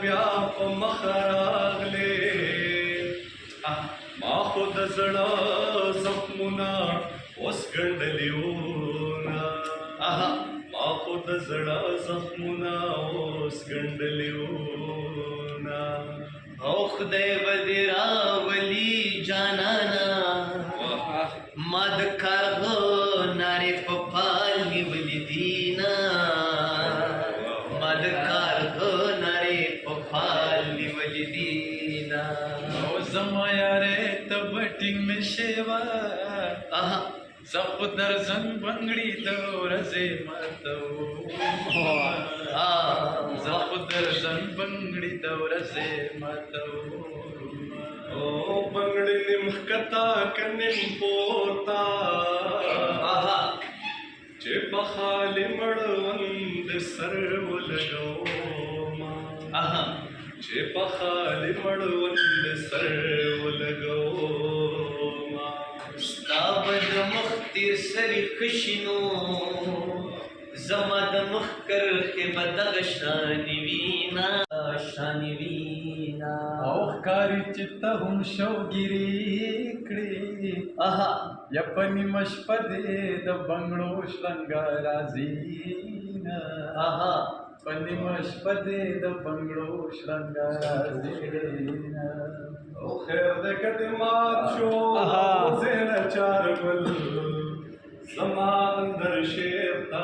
بیا په مخ راغلې ما خو د زړه زخمونه اوس ګنډلیونه ما خو د زړه زخمونه اوس ګنډلیونه او خدای به دې راولي جانانا ما د کارغه نارې په پال نیولې دينا ما د کارغه نارې په پال نیولې دينا او زما یارې ته به ټینګ مې شوه زه خو درځم بنګړي د ورځې ماتو زه خو درځم بنګړي د ورځې ماتو او بنګړي نیم ښکتا که نیم پورته چې په خالي مړوند سر ولګوما چې په خالي مړوند سر ولګوما ستا به د مخ تیر سرې خشینو زما د مخ کرښې به دغه شانې وینا شانې وینا او ښکاري چې ته هم شوګیري کړې یا په نیمه شپه دې د بنګړو شرنګا راځي په نیمه شپه دې د بنګړو شرنګا راځي او خیر دې که دې مات شو زهره چارګل زما اندر شیر تا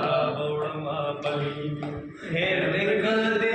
راوړما پلی خیر دې که دې